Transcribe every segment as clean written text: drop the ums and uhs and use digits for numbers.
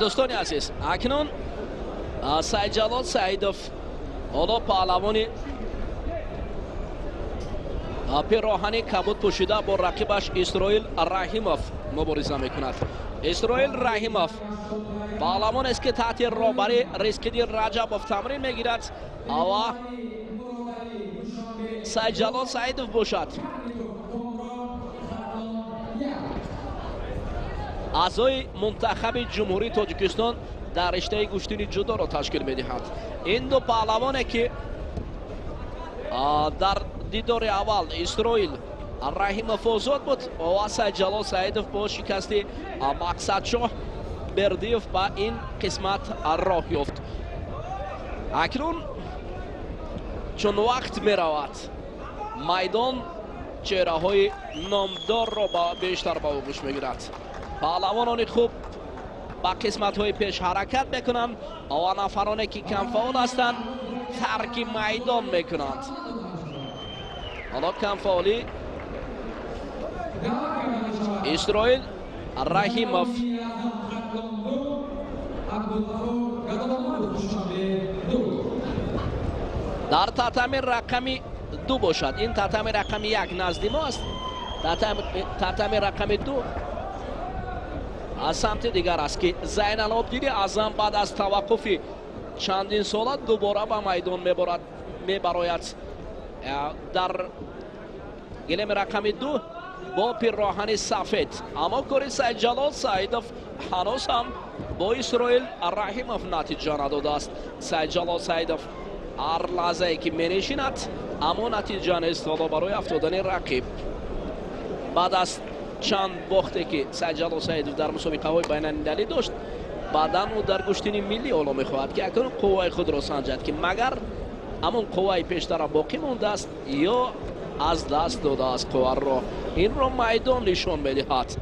دوستان عزیز، اکنون سعید جلال سعیدوف حالا پهلوانی پیراهن کبود پوشیده با رقیبش اسرائیل رحیموف مبارزه میکند. اسرائیل رحیموف پهلوان است که تحت رهبری ریسکدی رجبوف تمرین میگیرد و سعید جلال سعیدوف باشد. اعضای منتخب جمهوری تاجیکستان در رشته گشتین جودو را تشکیل میدهند. این دو پهلوانی که در دیدار اول اسرائیل رحیموف آزاد بود و سعید جلال سعیدوف با شکست مقصدشاه بردیف با این قسمت راه یافت. اکنون چون وقت می رود میدان چهره های نامدار را بیشتر به آغوش می گیرد. پهلوانان خوب با قسمت های پیش حرکت میکنند و نفرانی که کم فعال هستند ترک میدان میکنند. حالا کم فعالی اسرائیل رحیموف در تتمی رقمی 2 باشد. این تتمی رقمی 1 نزد ما است. تتمی رقمی 2 از سمت دیگر است که زینالعابدین اعظم بعد از توقف چندین سال دوباره به میدان میبراید. در گلیم رقم 2 با پیراهن سفید، اما کار سعید جلال سعیدوف هنوز هم با اسرائیل رحیموف نتیجه نداده است. سعید جلال سعیدوف هر لحظه ای که می‌نشیند اما نتیجه نیست برای افتادن رقیب. بعد از چند وقتی که سعید جلال سعیدوف در مسابقه های بین المللی داشت، بعدا او در گشتین ملی حالا میخواهد که اکنون قوای خود را سنجد که مگر همون قوای پیشتر باقی مونده است یا از دست داده است قوه را. این را میدان نشان میدهد.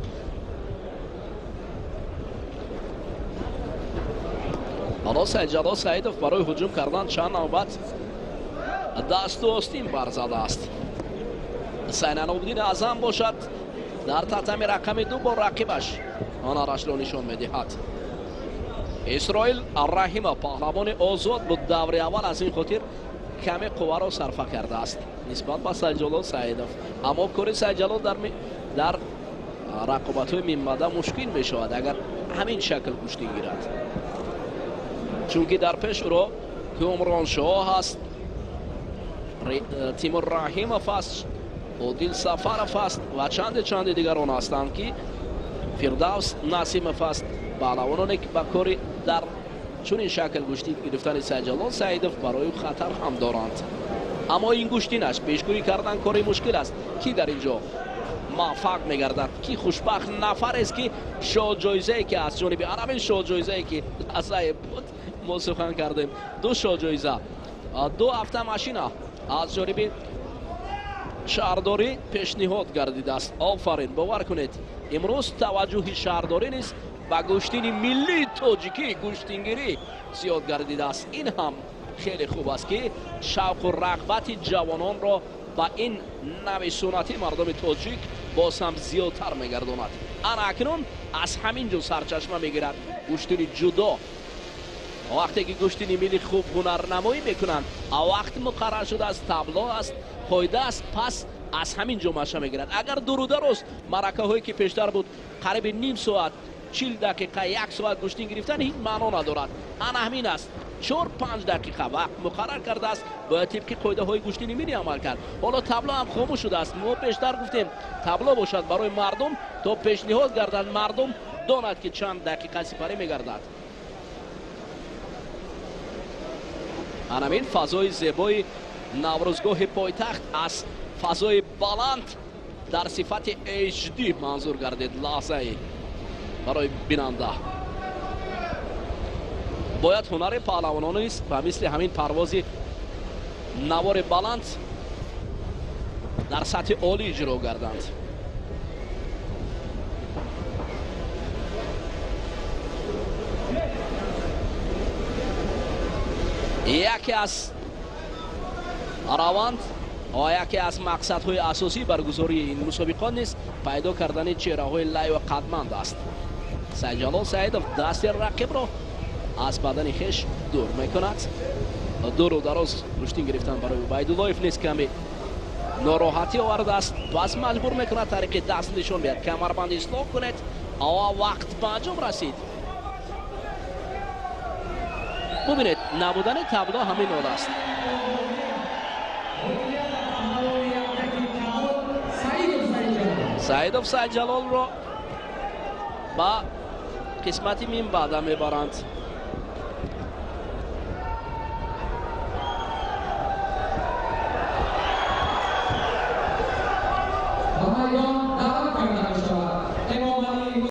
حالا سعید جلال سعیدوف برای هجوم کردن چند نوبت دست و آستین برزده است. زینالعابدین اعظم باشد در تتمی رقم 2 با رقیبش هنرش را نشان میدهد. اسرائیل رحیموف پهلوان آزاد بود دور اول، از این خاطر کمی قوه را صرفه کرده است نسبت به سعید جلال سعیدوف. اما کار سعید جلال در رقابت های میمده مشکل می شود اگر همین شکل کشتی گیرد، چون که در پیش رو کامران شاه هست، تیمور رحیموف است، عادل سفرов است و چند دیگران هستند که فردوس نسیمov است. پهلوانانی که با کاری در چون این شکل گشتی گرفتن سعید جلال سعیدوف برای خطر هم دارند. اما این گشتی نش پیشگویی کردن کاری مشکل است. کی در اینجا موفق میگردد؟ کی خوشبخت نفر است که شاه جایزه که از جانب عرب شاه جایزه که از بود ما سخن کردیم، 2 شاه جایزه 2 هفته ماشینه از جانب شهرداری پیشنهاد گردیده است. آفرین، باور کنید امروز توجه شهرداری نیست و گشتین ملی تاجیکی گشتینگیری زیاد گردیده است. این هم خیلی خوب است که شوق و رغبت جوانان را با این نوع سنتی مردم تاجیک باز هم زیادتر میگرداند. انا اکنون از همین جو سرچشمه میگیرد گشتین جدا. وقتی که گشتین ملی خوب هنرنمایی میکنند وقت مقرر شده است، تابلو است، قاعده است، پس از همین جو مشه میگیرد. اگر درود روز مرکه هایی که پیشتر بود قریب نیم ساعت 40 دقیقه 1 ساعت گشتین گرفتن هیچ معنا ندارد. انا همین است 4-5 دقیقه وقت مقرر کرده است، باید طبق قاعده های گشتین ملی عمل کرد. حالا تابلو هم خاموش شده است. ما پیشتر گفتیم تابلو باشد برای مردم تا پیشنهاد گردد مردم داند که چند دقیقه سپری میگردد. همین فضای زیبای نوروزگاه پایتخت از فضای بلند در صفت HD منظور گردید لحظه ای برای بیننده. باید هنر پهلوانان است و مثل همین پرواز نوار بلند در سطح عالی اجرا گردند. یکی از روند و یکی از مقصدهای اساسی برگزاری این مسابقات نیست پیدا کردن چهره‌های لای و قدرمند است. سعید جلال سعیدов دست رقیب را از بدن خویش دور میکند. دور و دراز رشتین گرفتن برای عبیداللهیف نیست کمی ناراحتی آورده است، پس مجبور میکند طریق دست نشون بیاد کمربند اصلاح کنید و وقت به انجام رسید. ببینید نبودن تبلا همین حال است. سعیدов سعید جلال را با قسمتی میم بعدا میبرند.